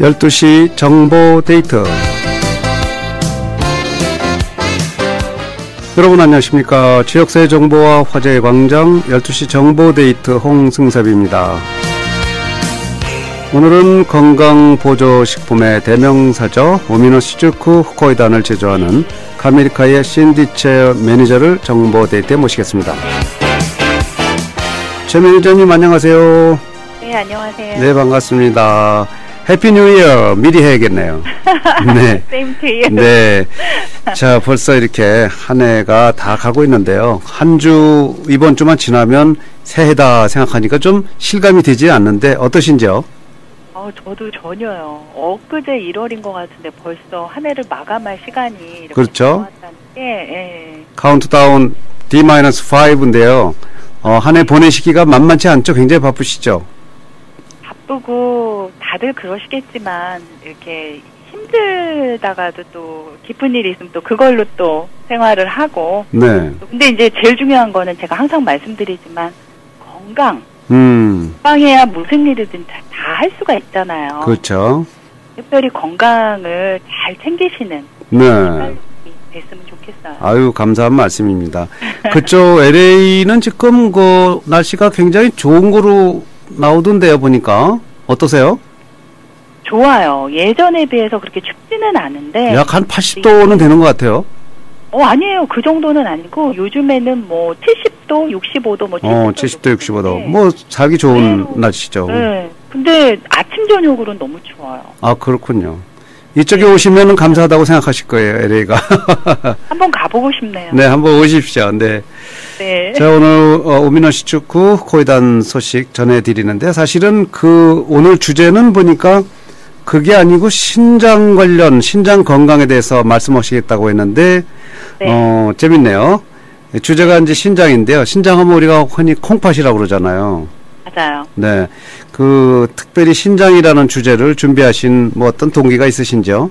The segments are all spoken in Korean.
12시 정보 데이트. 여러분 안녕하십니까. 지역사회 정보와 화제의 광장 12시 정보 데이트 홍승섭입니다. 오늘은 건강보조식품의 대명사죠. 오미노시즈쿠 후코이단을 제조하는 카메리카의 신디체 매니저를 정보 데이트에 모시겠습니다. 최 매니저님 안녕하세요. 네, 안녕하세요. 네, 반갑습니다. 해피 뉴 이어 미리 해야겠네요. 네. Same to you. 네. 자, 벌써 이렇게 한 해가 다 가고 있는데요. 한 주, 이번 주만 지나면 새해다 생각하니까 좀 실감이 되지 않는데 어떠신지요? 저도 전혀요. 엊그제 1월인 것 같은데 벌써 한 해를 마감할 시간이 이렇게 그렇죠. 나왔다는 게, 예. 카운트다운 D-5인데요. 한 해 보내시기가 만만치 않죠? 굉장히 바쁘시죠? 바쁘고 다들 그러시겠지만 이렇게 힘들다가도 또 기쁜 일이 있으면 또 그걸로 또 생활을 하고. 네. 근데 이제 제일 중요한 거는 제가 항상 말씀드리지만 건강. 건강해야 무슨 일이든 다 할 수가 있잖아요. 그렇죠. 특별히 건강을 잘 챙기시는 네. 됐으면 좋겠어요. 아유, 감사한 말씀입니다. 그쪽 LA는 지금 그 날씨가 굉장히 좋은 거로 나오던데요, 보니까. 어떠세요? 좋아요. 예전에 비해서 그렇게 춥지는 않은데. 약 한 80도는 되는 것 같아요. 아니에요. 그 정도는 아니고 요즘에는 뭐 70도, 65도, 뭐 70도, 65도. 뭐 살기 좋은 날씨죠. 네. 근데 아침 저녁으로는 너무 추워요. 아, 그렇군요. 이쪽에 오시면은 감사하다고 생각하실 거예요, LA가. 한번 가보고 싶네요. 네, 한번 오십시오. 네. 네. 자, 오늘 오미노시즈쿠 후코이단 소식 전해드리는데 사실은 오늘 주제는 보니까 그게 아니고 신장 관련, 신장 건강에 대해서 말씀하시겠다고 했는데, 네. 재밌네요. 주제가 이제 신장인데요. 신장하면 우리가 흔히 콩팥이라고 그러잖아요. 맞아요. 네. 특별히 신장이라는 주제를 준비하신 뭐 어떤 동기가 있으신지요?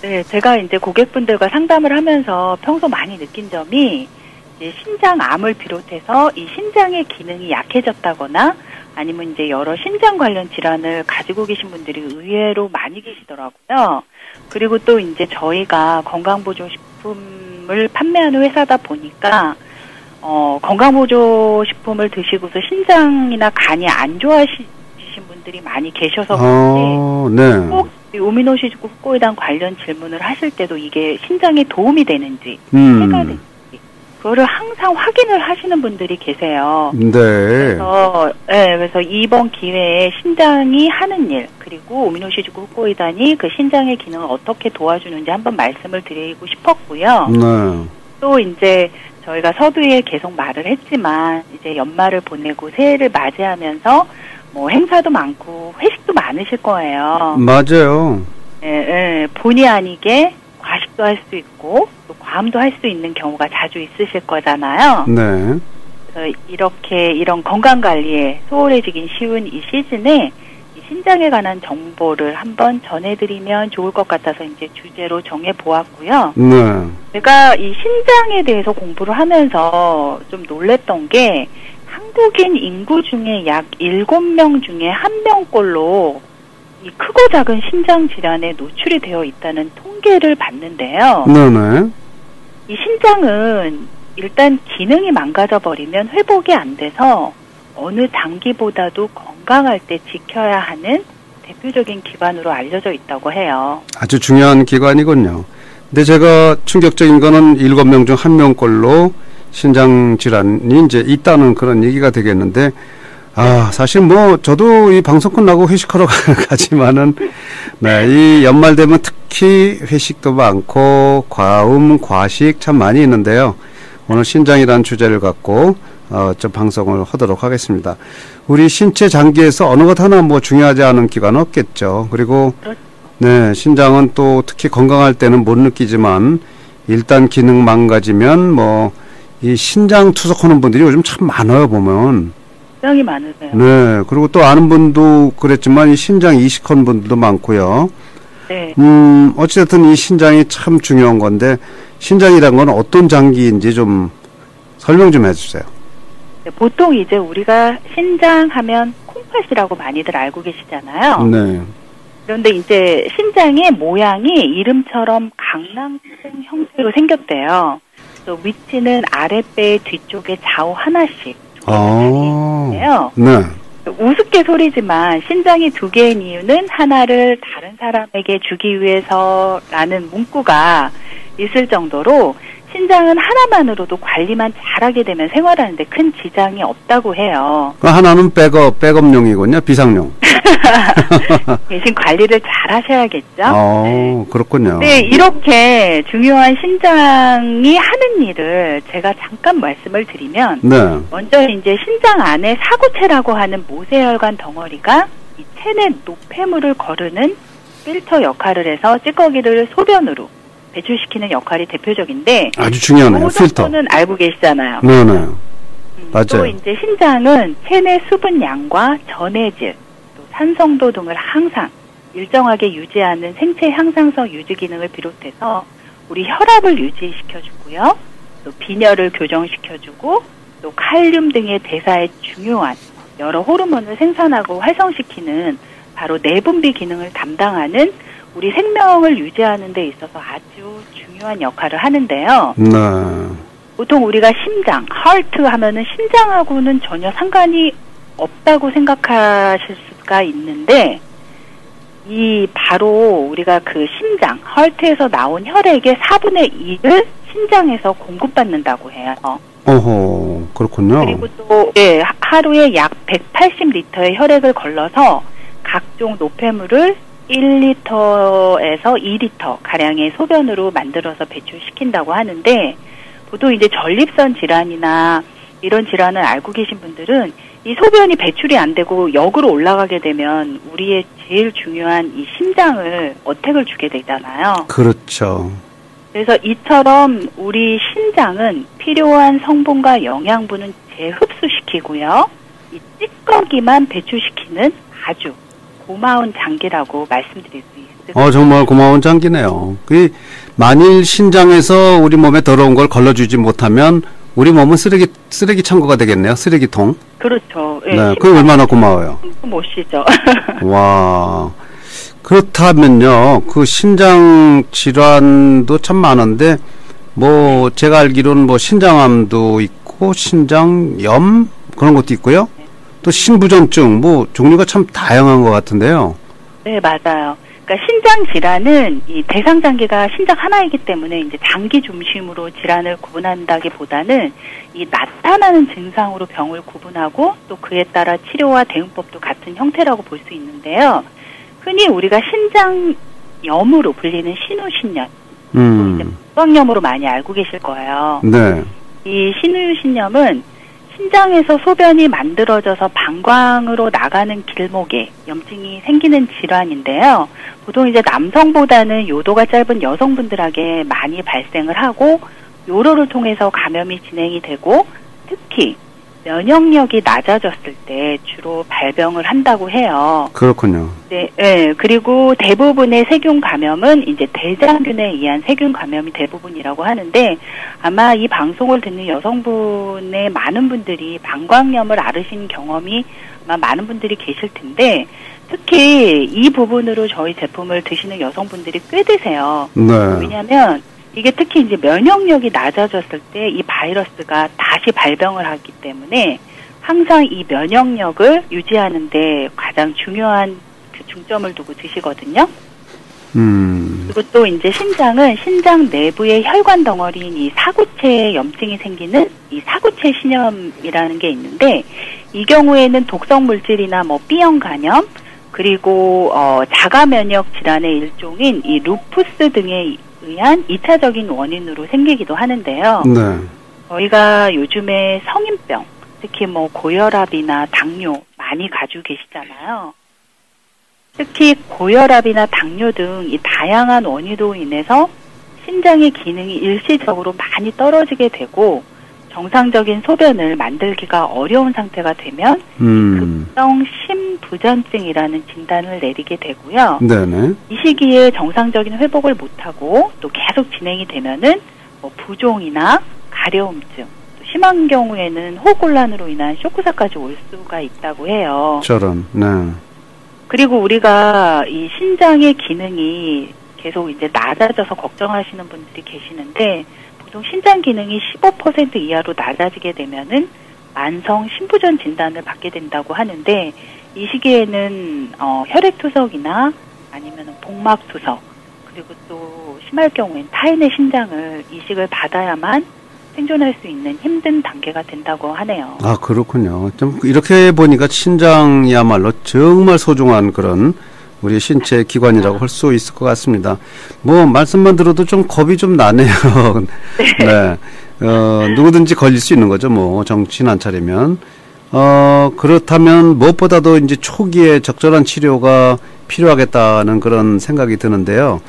네, 제가 이제 고객분들과 상담을 하면서 평소 많이 느낀 점이 이제 신장암을 비롯해서 이 신장의 기능이 약해졌다거나 아니면 이제 여러 신장 관련 질환을 가지고 계신 분들이 의외로 많이 계시더라고요. 그리고 또 이제 저희가 건강보조식품을 판매하는 회사다 보니까 건강보조식품을 드시고서 신장이나 간이 안 좋아지신 분들이 많이 계셔서 그런지 네. 꼭 오미노시즈쿠 후코이단 관련 질문을 하실 때도 이게 신장에 도움이 되는지 해가 되는지 그거를 항상 확인을 하시는 분들이 계세요. 네. 그래서 이번 기회에 신장이 하는 일 그리고 오미노시즈쿠 후코이단이 그 신장의 기능을 어떻게 도와주는지 한번 말씀을 드리고 싶었고요. 네. 또 이제 저희가 서두에 계속 말을 했지만 이제 연말을 보내고 새해를 맞이하면서 뭐 행사도 많고 회식도 많으실 거예요. 맞아요. 예, 본의 아니게 과식도 할 수 있고 또 과음도 할 수 있는 경우가 자주 있으실 거잖아요. 네. 그래서 이런 건강 관리에 소홀해지긴 쉬운 이 시즌에 이 신장에 관한 정보를 한번 전해드리면 좋을 것 같아서 이제 주제로 정해 보았고요. 네. 제가 이 신장에 대해서 공부를 하면서 좀 놀랬던 게 한국인 인구 중에 약 7명 중에 1명꼴로 이 크고 작은 신장 질환에 노출이 되어 있다는 통계를 봤는데요. 네네. 이 신장은 일단 기능이 망가져 버리면 회복이 안 돼서 어느 장기보다도 건강할 때 지켜야 하는 대표적인 기관으로 알려져 있다고 해요. 아주 중요한 기관이군요. 근데 제가 충격적인 거는 7명 중 1명꼴로 신장 질환이 이제 있다는 그런 얘기가 되겠는데, 사실 뭐 저도 이 방송 끝나고 회식하러 가지만은, 네, 이 연말 되면 특히 회식도 많고 과음, 과식 참 많이 있는데요. 오늘 신장이라는 주제를 갖고 좀 방송을 하도록 하겠습니다. 우리 신체 장기에서 어느 것 하나 뭐 중요하지 않은 기관은 없겠죠. 그리고 네, 신장은 또 특히 건강할 때는 못 느끼지만 일단 기능 망가지면 뭐 이 신장 투석하는 분들이 요즘 참 많아요, 보면. 굉장히 많으세요. 네, 그리고 또 아는 분도 그랬지만 이 신장 이식한 분들도 많고요. 네. 어찌됐든 이 신장이 참 중요한 건데 신장이란 건 어떤 장기인지 좀 설명 좀 해주세요. 네, 보통 이제 우리가 신장 하면 콩팥이라고 많이들 알고 계시잖아요. 네. 그런데 이제 신장의 모양이 이름처럼 강낭콩 형태로 생겼대요. 또 위치는 아랫배 뒤쪽에 좌우 하나씩 있는데요. 네. 우스갯소리지만 신장이 두 개인 이유는 하나를 다른 사람에게 주기 위해서라는 문구가 있을 정도로 신장은 하나만으로도 관리만 잘하게 되면 생활하는데 큰 지장이 없다고 해요. 그 하나는 백업용이군요, 비상용. 대신 관리를 잘 하셔야겠죠. 네. 그렇군요. 네, 이렇게 중요한 신장이 하는 일을 제가 잠깐 말씀을 드리면, 네. 먼저 이제 신장 안에 사구체라고 하는 모세혈관 덩어리가 이 체내 노폐물을 거르는 필터 역할을 해서 찌꺼기를 소변으로 배출시키는 역할이 대표적인데, 아주 중요하네요. 필터. 는 알고 계시잖아요. 네네. 맞아요. 또 이제 신장은 체내 수분 양과 전해질, 또 산성도 등을 항상 일정하게 유지하는 생체 향상성 유지 기능을 비롯해서 우리 혈압을 유지시켜주고요. 또 빈혈을 교정시켜주고 또 칼륨 등의 대사에 중요한 여러 호르몬을 생산하고 활성시키는 바로 내분비 기능을 담당하는 우리 생명을 유지하는 데 있어서 아주 중요한 역할을 하는데요. 네. 보통 우리가 심장, heart 하면은 심장하고는 전혀 상관이 없다고 생각하실 수가 있는데, 이 바로 우리가 그 심장, heart에서 나온 혈액의 4분의 2를 신장에서 공급받는다고 해요. 오호, 그렇군요. 그리고 또 예, 하루에 약 180리터의 혈액을 걸러서 각종 노폐물을 1리터에서 2리터 가량의 소변으로 만들어서 배출시킨다고 하는데, 보통 이제 전립선 질환이나 이런 질환을 알고 계신 분들은 이 소변이 배출이 안 되고 역으로 올라가게 되면 우리의 제일 중요한 이 심장을 어택을 주게 되잖아요. 그렇죠. 그래서 이처럼 우리 신장은 필요한 성분과 영양분은 재흡수시키고요. 이 찌꺼기만 배출시키는 아주 고마운 장기라고 말씀드릴 수 있습니다. 정말 고마운 장기네요. 만일 신장에서 우리 몸에 더러운 걸 걸러주지 못하면 우리 몸은 쓰레기 창고가 되겠네요. 쓰레기통. 그렇죠. 예, 네, 그게 얼마나 고마워요. 못 쉬죠. 와, 그렇다면요. 그 신장 질환도 참 많은데, 뭐 제가 알기로는 뭐 신장암도 있고 신장염 그런 것도 있고요. 또 신부전증 뭐 종류가 참 다양한 것 같은데요. 네, 맞아요. 그러니까 신장 질환은 이 대상 장기가 신장 하나이기 때문에 이제 장기 중심으로 질환을 구분한다기보다는 이 나타나는 증상으로 병을 구분하고 또 그에 따라 치료와 대응법도 같은 형태라고 볼 수 있는데요. 흔히 우리가 신장염으로 불리는 신우신염, 또 이제 방광염으로 많이 알고 계실 거예요. 네. 이 신우신염은 신장에서 소변이 만들어져서 방광으로 나가는 길목에 염증이 생기는 질환인데요. 보통 이제 남성보다는 요도가 짧은 여성분들에게 많이 발생을 하고 요로를 통해서 감염이 진행이 되고 특히 면역력이 낮아졌을 때 주로 발병을 한다고 해요. 그렇군요. 네, 네. 그리고 대부분의 세균 감염은 이제 대장균에 의한 세균 감염이 대부분이라고 하는데, 아마 이 방송을 듣는 여성분의 많은 분들이 방광염을 앓으신 경험이 아마 많은 분들이 계실 텐데, 특히 이 부분으로 저희 제품을 드시는 여성분들이 꽤 되세요. 네. 왜냐하면 이게 특히 이제 면역력이 낮아졌을 때 이 바이러스가 다시 발병을 하기 때문에 항상 이 면역력을 유지하는데 가장 중요한 그 중점을 두고 드시거든요. 그리고 또 이제 신장은 신장 내부의 혈관 덩어리인 이 사구체에 염증이 생기는 이 사구체 신염이라는 게 있는데, 이 경우에는 독성 물질이나 뭐 B형 간염, 그리고 자가 면역 질환의 일종인 이 루푸스 등에 의한 2차적인 원인으로 생기기도 하는데요. 네. 저희가 요즘에 성인병, 특히 뭐 고혈압이나 당뇨 많이 가지고 계시잖아요. 특히 고혈압이나 당뇨 등 이 다양한 원인으로 인해서 신장의 기능이 일시적으로 많이 떨어지게 되고 정상적인 소변을 만들기가 어려운 상태가 되면 급성 심부전증이라는 진단을 내리게 되고요. 네네. 이 시기에 정상적인 회복을 못하고 또 계속 진행이 되면은 뭐 부종이나 가려움증, 또 심한 경우에는 호흡곤란으로 인한 쇼크사까지 올 수가 있다고 해요. 저런. 네. 그리고 우리가 이 신장의 기능이 계속 이제 낮아져서 걱정하시는 분들이 계시는데, 보통 신장 기능이 15% 이하로 낮아지게 되면은 만성 심부전 진단을 받게 된다고 하는데, 이 시기에는 혈액투석이나 아니면 복막투석, 그리고 또 심할 경우엔 타인의 신장을 이식을 받아야만 생존할 수 있는 힘든 단계가 된다고 하네요. 아, 그렇군요. 좀 이렇게 보니까 신장이야말로 정말 소중한 그런 우리 신체 기관이라고 할 수 있을 것 같습니다. 뭐 말씀만 들어도 좀 겁이 좀 나네요. 네. 누구든지 걸릴 수 있는 거죠. 뭐 정신 안 차리면. 그렇다면 무엇보다도 이제 초기에 적절한 치료가 필요하겠다는 그런 생각이 드는데요.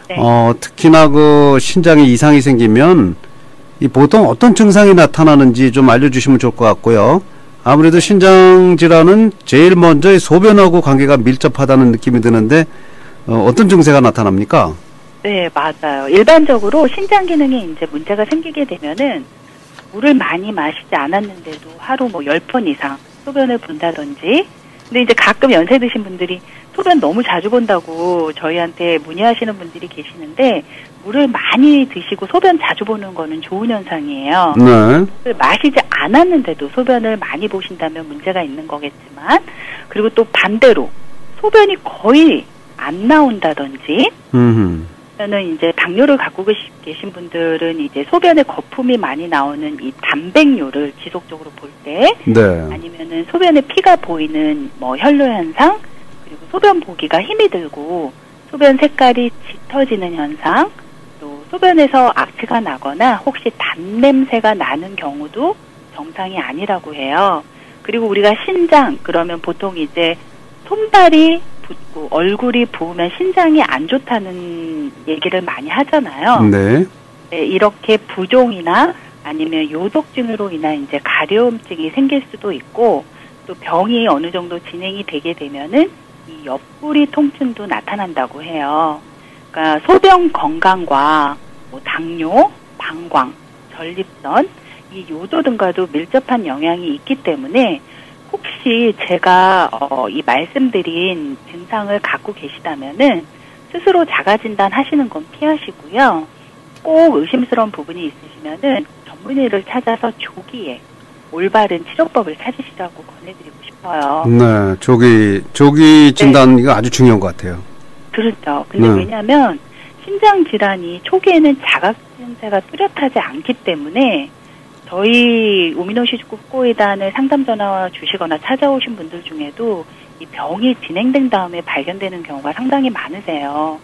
네. 특히나 그 신장에 이상이 생기면 이 보통 어떤 증상이 나타나는지 좀 알려주시면 좋을 것 같고요. 아무래도 신장 질환은 제일 먼저 소변하고 관계가 밀접하다는 느낌이 드는데 어떤 증세가 나타납니까? 네, 맞아요. 일반적으로 신장 기능에 이제 문제가 생기게 되면은 물을 많이 마시지 않았는데도 하루 뭐 10번 이상 소변을 본다든지, 근데 이제 가끔 연세 드신 분들이 소변 너무 자주 본다고 저희한테 문의하시는 분들이 계시는데, 물을 많이 드시고 소변 자주 보는 거는 좋은 현상이에요. 네. 물을 마시지 않았는데도 소변을 많이 보신다면 문제가 있는 거겠지만, 그리고 또 반대로 소변이 거의 안 나온다든지, 저는 이제 당뇨를 갖고 계신 분들은 이제 소변에 거품이 많이 나오는 이 단백뇨를 지속적으로 볼 때, 네. 아니면은 소변에 피가 보이는 뭐 혈뇨 현상, 그리고 소변 보기가 힘이 들고 소변 색깔이 짙어지는 현상, 또 소변에서 악취가 나거나 혹시 단 냄새가 나는 경우도 정상이 아니라고 해요. 그리고 우리가 신장 그러면 보통 이제 손발이 붓고 얼굴이 부으면 신장이 안 좋다는 얘기를 많이 하잖아요. 네. 네, 이렇게 부종이나 아니면 요독증으로 인한 이제 가려움증이 생길 수도 있고, 또 병이 어느 정도 진행이 되게 되면은 이 옆구리 통증도 나타난다고 해요. 그러니까 소변 건강과 뭐 당뇨, 방광, 전립선, 이 요도 등과도 밀접한 영향이 있기 때문에 혹시 제가 이 말씀드린 증상을 갖고 계시다면은 스스로 자가진단 하시는 건 피하시고요. 꼭 의심스러운 부분이 있으시면은 전문의를 찾아서 조기에 올바른 치료법을 찾으시라고 권해드리고 싶어요. 네, 조기 진단 이거 아주 중요한 것 같아요. 그렇죠. 근데 왜냐하면 신장 질환이 초기에는 자각 증세가 뚜렷하지 않기 때문에 저희 오미노시즈국고이단을 상담 전화 주시거나 찾아오신 분들 중에도 이 병이 진행된 다음에 발견되는 경우가 상당히 많으세요.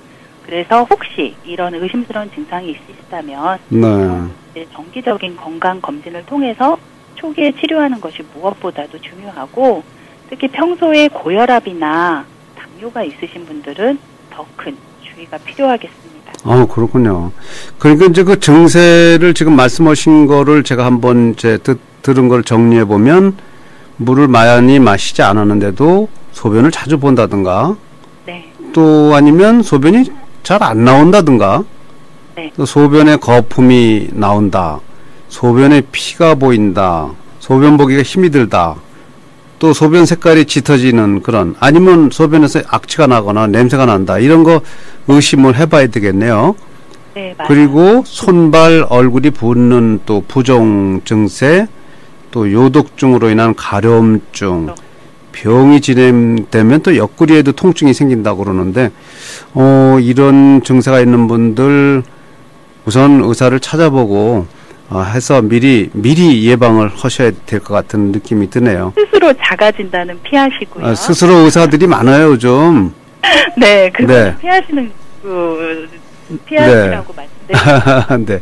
그래서 혹시 이런 의심스러운 증상이 있으시다면 이제 정기적인 건강 검진을 통해서 초기에 치료하는 것이 무엇보다도 중요하고, 특히 평소에 고혈압이나 당뇨가 있으신 분들은 더 큰 주의가 필요하겠습니다. 그렇군요. 그러니까 이제 그 증세를 지금 말씀하신 거를 제가 한번 들은 걸 정리해 보면, 물을 많이 마시지 않았는데도 소변을 자주 본다든가, 네. 또 아니면 소변이 잘 안 나온다든가, 네. 또 소변에 거품이 나온다, 소변에 피가 보인다, 소변 보기가 힘이 들다, 또 소변 색깔이 짙어지는 그런, 아니면 소변에서 악취가 나거나 냄새가 난다, 이런 거 의심을 해봐야 되겠네요. 네, 맞아요. 그리고 손발, 얼굴이 붓는 또 부종 증세, 또 요독증으로 인한 가려움증, 병이 진행되면 또 옆구리에도 통증이 생긴다고 그러는데, 이런 증세가 있는 분들 우선 의사를 찾아보고 해서 미리 예방을 하셔야 될 것 같은 느낌이 드네요. 스스로 자가 진단은 피하시고요. 스스로 의사들이 많아요, 요즘. 네, 그거 피하시는 피하시라고 말씀드립니다. 네.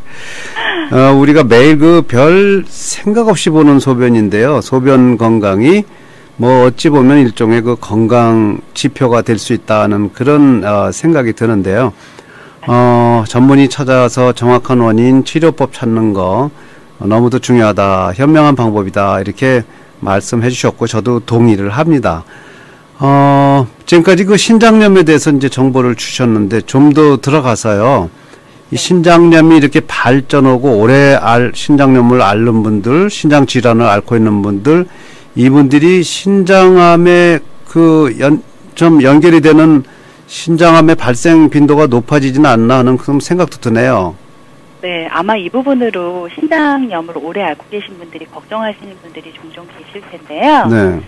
우리가 매일 그 별 생각 없이 보는 소변인데요. 소변 건강이 뭐 어찌 보면 일종의 그 건강 지표가 될 수 있다는 그런 생각이 드는데요. 전문의 찾아서 정확한 원인, 치료법 찾는 거 너무도 중요하다, 현명한 방법이다, 이렇게 말씀해 주셨고 저도 동의를 합니다. 지금까지 그 신장염에 대해서 이제 정보를 주셨는데 좀 더 들어가서요. 이 신장염이 이렇게 발전하고 오래 신장염을 앓는 분들, 신장 질환을 앓고 있는 분들, 이분들이 신장암의 좀 연결이 되는 신장암의 발생 빈도가 높아지지는 않나 하는 그런 생각도 드네요. 네, 아마 이 부분으로 신장염을 오래 앓고 계신 분들이 걱정하시는 분들이 종종 계실 텐데요. 네.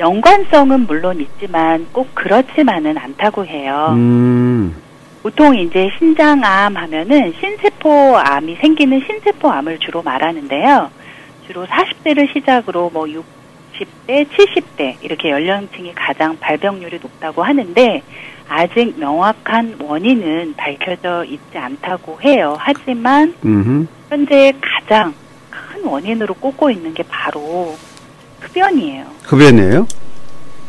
연관성은 물론 있지만 꼭 그렇지만은 않다고 해요. 보통 이제 신장암 하면은 신세포암이 생기는 신세포암을 주로 말하는데요. 주로 40대를 시작으로 뭐 60대, 70대 이렇게 연령층이 가장 발병률이 높다고 하는데 아직 명확한 원인은 밝혀져 있지 않다고 해요. 하지만 현재 가장 큰 원인으로 꼽고 있는 게 바로 흡연이에요. 흡연이에요?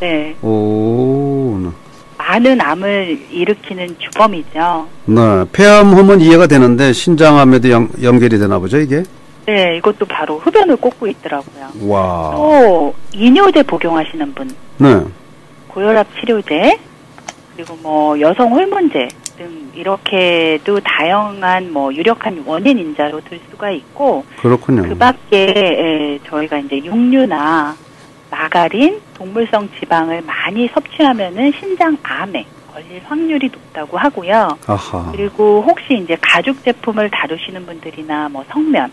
네. 오. 많은 암을 일으키는 주범이죠. 네. 폐암하면 이해가 되는데 신장암에도 연결이 되나 보죠, 이게? 네, 이것도 바로 흡연을 꼽고 있더라고요. 와. 또 이뇨제 복용하시는 분, 네. 고혈압 치료제, 그리고 뭐 여성 호르몬제 등 이렇게도 다양한 뭐 유력한 원인 인자로 들 수가 있고, 그렇군요. 그 밖에 저희가 이제 육류나 마가린, 동물성 지방을 많이 섭취하면은 신장암에 걸릴 확률이 높다고 하고요. 아하. 그리고 혹시 이제 가죽 제품을 다루시는 분들이나 뭐 성면,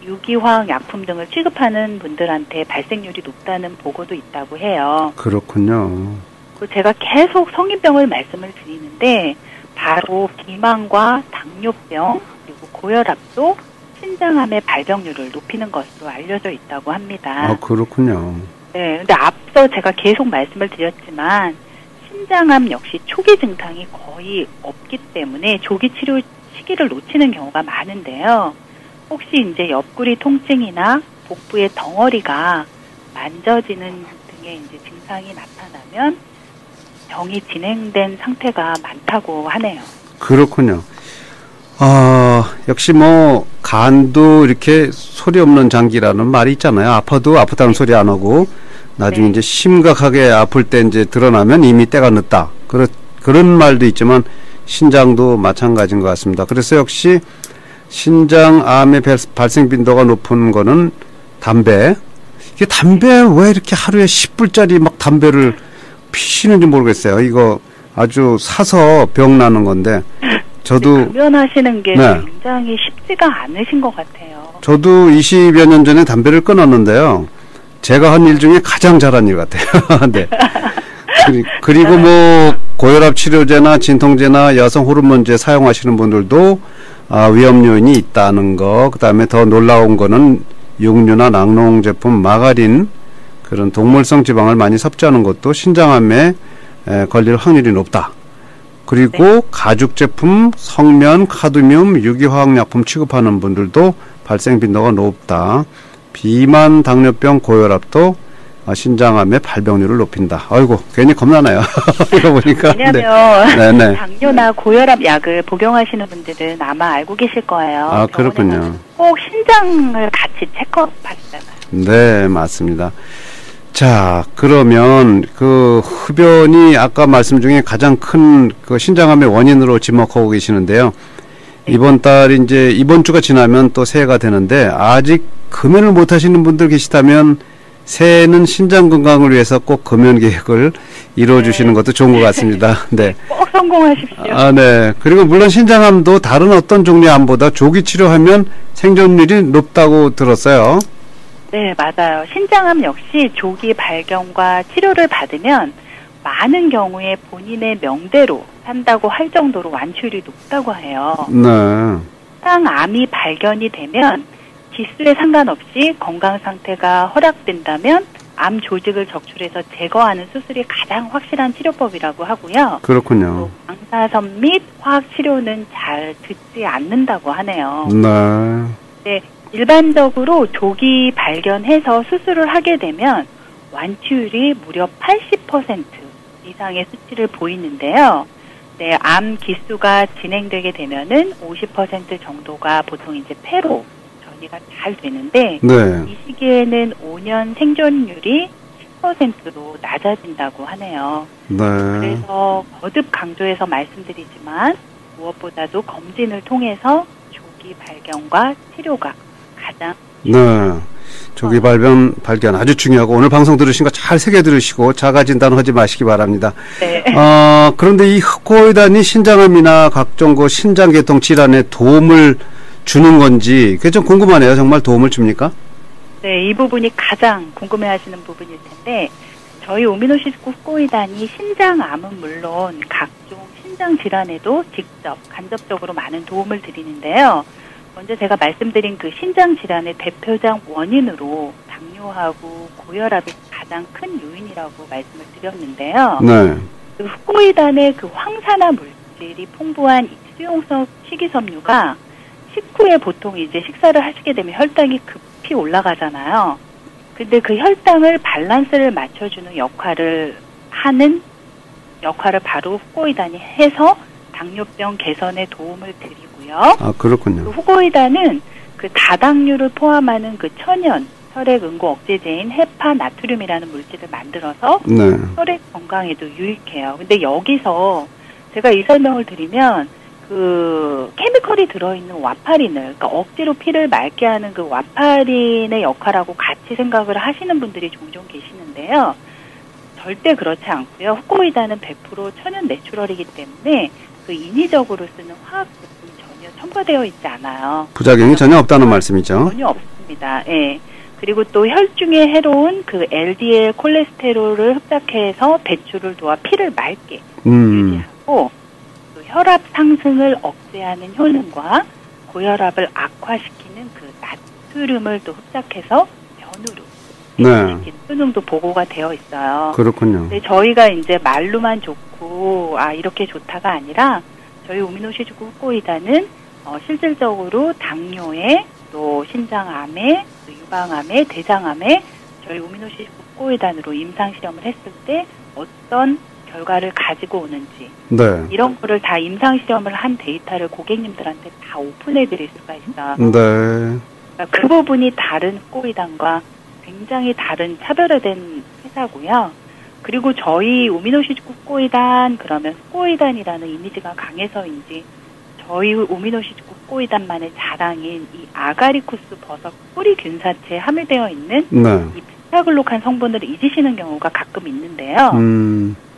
유기화학 약품 등을 취급하는 분들한테 발생률이 높다는 보고도 있다고 해요. 그렇군요. 그리고 제가 계속 성인병을 말씀을 드리는데 바로 비만과 당뇨병 그리고 고혈압도 신장암의 발병률을 높이는 것으로 알려져 있다고 합니다. 아, 그렇군요. 네, 근데 앞서 제가 계속 말씀을 드렸지만 신장암 역시 초기 증상이 거의 없기 때문에 조기 치료 시기를 놓치는 경우가 많은데요. 혹시 이제 옆구리 통증이나 복부의 덩어리가 만져지는 등의 이제 증상이 나타나면 병이 진행된 상태가 많다고 하네요. 그렇군요. 역시 뭐 간도 이렇게 소리 없는 장기라는 말이 있잖아요. 아파도 아프다는 소리 안 하고 나중에 네. 이제 심각하게 아플 때 이제 드러나면 이미 때가 늦다. 그런 말도 있지만 신장도 마찬가지인 것 같습니다. 그래서 역시 신장암의 발생 빈도가 높은 거는 담배. 이게 담배 왜 이렇게 하루에 10불짜리 막 담배를 피시는지 모르겠어요. 이거 아주 사서 병 나는 건데 저도 금연하시는 게 네. 굉장히 쉽지가 않으신 것 같아요. 저도 20여 년 전에 담배를 끊었는데요. 제가 한 일 중에 가장 잘한 일 같아요. 네. 그리고 뭐 고혈압 치료제나 진통제나 여성 호르몬제 사용하시는 분들도 위험 요인이 있다는 거. 그다음에 더 놀라운 거는 육류나 낙농 제품, 마가린 그런 동물성 지방을 많이 섭취하는 것도 신장암에 걸릴 확률이 높다. 그리고 네. 가죽 제품, 성면, 카드뮴, 유기화학약품 취급하는 분들도 발생 빈도가 높다. 비만, 당뇨병, 고혈압도 신장암의 발병률을 높인다. 아이고, 괜히 겁나네요. 이거 보니까. 왜냐하면 네. 당뇨나 고혈압 약을 복용하시는 분들은 아마 알고 계실 거예요. 아, 그렇군요. 꼭 신장을 같이 체크하시잖아요. 네, 맞습니다. 자, 그러면 그 흡연이 아까 말씀 중에 가장 큰 그 신장암의 원인으로 지목하고 계시는데요. 이번 달 이제 이번 주가 지나면 또 새해가 되는데 아직 금연을 못 하시는 분들 계시다면 새해는 신장 건강을 위해서 꼭 금연 계획을 이루어 주시는 것도 좋은 것 같습니다. 네. 꼭 성공하십시오. 네. 그리고 물론 신장암도 다른 어떤 종류의 암보다 조기 치료하면 생존율이 높다고 들었어요. 네, 맞아요. 신장암 역시 조기 발견과 치료를 받으면 많은 경우에 본인의 명대로 산다고 할 정도로 완치율이 높다고 해요. 네. 신장암이 발견이 되면 기수에 상관없이 건강 상태가 허락된다면 암 조직을 적출해서 제거하는 수술이 가장 확실한 치료법이라고 하고요. 그렇군요. 또 방사선 및 화학 치료는 잘 듣지 않는다고 하네요. 네. 네, 일반적으로 조기 발견해서 수술을 하게 되면 완치율이 무려 80% 이상의 수치를 보이는데요. 네, 암 기수가 진행되게 되면은 50% 정도가 보통 이제 폐로 전이가 잘 되는데 네. 이 시기에는 5년 생존율이 10%로 낮아진다고 하네요. 네. 그래서 거듭 강조해서 말씀드리지만 무엇보다도 검진을 통해서 조기 발견과 치료가 가장 네. 조기 발견 아주 중요하고 오늘 방송 들으신 거 잘 새겨 들으시고 자가 진단하지 마시기 바랍니다. 네. 그런데 이 흑고이단이 신장암이나 각종 그 신장계통 질환에 도움을 주는 건지 그게 좀 궁금하네요. 정말 도움을 줍니까? 네, 이 부분이 가장 궁금해하시는 부분일 텐데 저희 오미노시스코 흑고이단이 신장암은 물론 각종 신장 질환에도 직접 간접적으로 많은 도움을 드리는데요. 먼저 제가 말씀드린 그 신장 질환의 대표적 원인으로 당뇨하고 고혈압이 가장 큰 요인이라고 말씀을 드렸는데요. 네. 그 흑고이단의 그 황산화 물질이 풍부한 수용성 식이섬유가 식후에 보통 이제 식사를 하시게 되면 혈당이 급히 올라가잖아요. 근데 그 혈당을 밸런스를 맞춰주는 역할을 바로 흑고이단이 해서 당뇨병 개선에 도움을 드리고요. 아, 그렇군요. 그 흑고이단은 그 다당류를 포함하는 그 천연 혈액 응고 억제제인 헤파 나트륨이라는 물질을 만들어서 네. 혈액 건강에도 유익해요. 근데 여기서 제가 이 설명을 드리면 그 케미컬이 들어있는 와파린을 그러니까 억지로 피를 맑게 하는 그 와파린의 역할하고 같이 생각을 하시는 분들이 종종 계시는데요. 절대 그렇지 않고요. 흑고이단은 100% 천연 내추럴이기 때문에 그 인위적으로 쓰는 화학 제품이 전혀 첨가되어 있지 않아요. 부작용이 전혀 없다는 말씀이죠. 전혀 없습니다. 예. 그리고 또 혈중에 해로운 그 LDL 콜레스테롤을 흡착해서 배출을 도와 피를 맑게 유지하고 또 혈압 상승을 억제하는 효능과 고혈압을 악화시키는 그 나트륨을 또 흡착해서 면으로 네. 효능도 보고가 되어 있어요. 그렇군요. 근데 저희가 이제 말로만 좋고 이렇게 좋다가 아니라 저희 오미노시즈쿠 흑고이단은 실질적으로 당뇨에 또 신장암에 또 유방암에 대장암에 저희 오미노시즈쿠 흑고이단으로 임상 실험을 했을 때 어떤 결과를 가지고 오는지 네. 이런 거를 다 임상 실험을 한 데이터를 고객님들한테 다 오픈해 드릴 수가 있어요. 네. 그러니까 그 부분이 다른 흑고이단과 굉장히 다른 차별화된 회사고요. 그리고 저희 오미노시즈쿠 흑고이단 그러면 흑고이단이라는 이미지가 강해서인지 저희 오미노시즈쿠 흑고이단만의 자랑인 이 아가리쿠스 버섯 뿌리 균사체에 함유되어 있는 네. 이 베타글루칸 성분을 잊으시는 경우가 가끔 있는데요.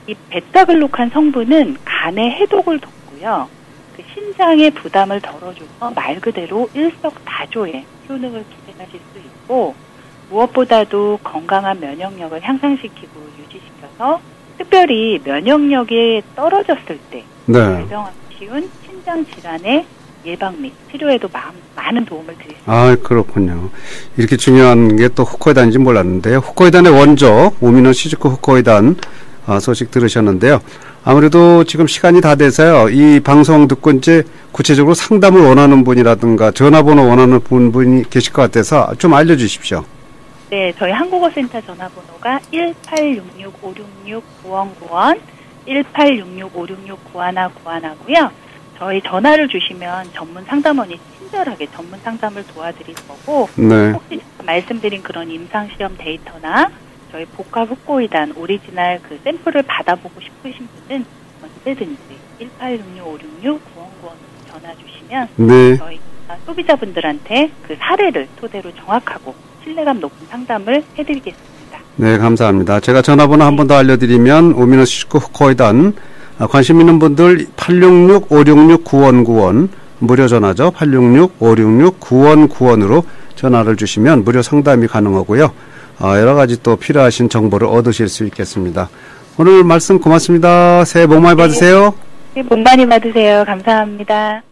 이 베타글루칸 성분은 간의 해독을 돕고요. 그 신장의 부담을 덜어줘서 말 그대로 일석다조의 효능을 기대하실 수 있고 무엇보다도 건강한 면역력을 향상시키고 유지시켜서 특별히 면역력이 떨어졌을 때 발병하기 쉬운 신장 질환의 예방 및 치료에도 많은 도움을 드릴 수 있습니다. 아, 그렇군요. 이렇게 중요한 게 또 흑고이단인지 몰랐는데요. 흑고이단의 원조 오미노시즈쿠 흑고이단 소식 들으셨는데요. 아무래도 지금 시간이 다 돼서요. 이 방송 듣고 이제 구체적으로 상담을 원하는 분이라든가 전화번호 원하는 분이 계실 것 같아서 좀 알려주십시오. 네, 저희 한국어센터 전화번호가 1866-566-9191, 1866-566-9191하고요. 저희 전화를 주시면 전문 상담원이 친절하게 전문 상담을 도와드릴 거고 네. 혹시 말씀드린 그런 임상시험 데이터나 저희 복합 흑고이단 오리지널 그 샘플을 받아보고 싶으신 분은 언제든지 1866-566-9191 전화 주시면 네. 저희 소비자분들한테 그 사례를 토대로 정확하고 신뢰감 높은 상담을 해드리겠습니다. 네, 감사합니다. 제가 전화번호 한 번 더 알려드리면 오미노시즈쿠 흑고이단 관심 있는 분들 866-566-9191 무료 전화죠. 866-566-9191으로 전화를 주시면 무료 상담이 가능하고요. 여러 가지 또 필요하신 정보를 얻으실 수 있겠습니다. 오늘 말씀 고맙습니다. 새해 복 많이 받으세요. 복 많이 받으세요. 감사합니다.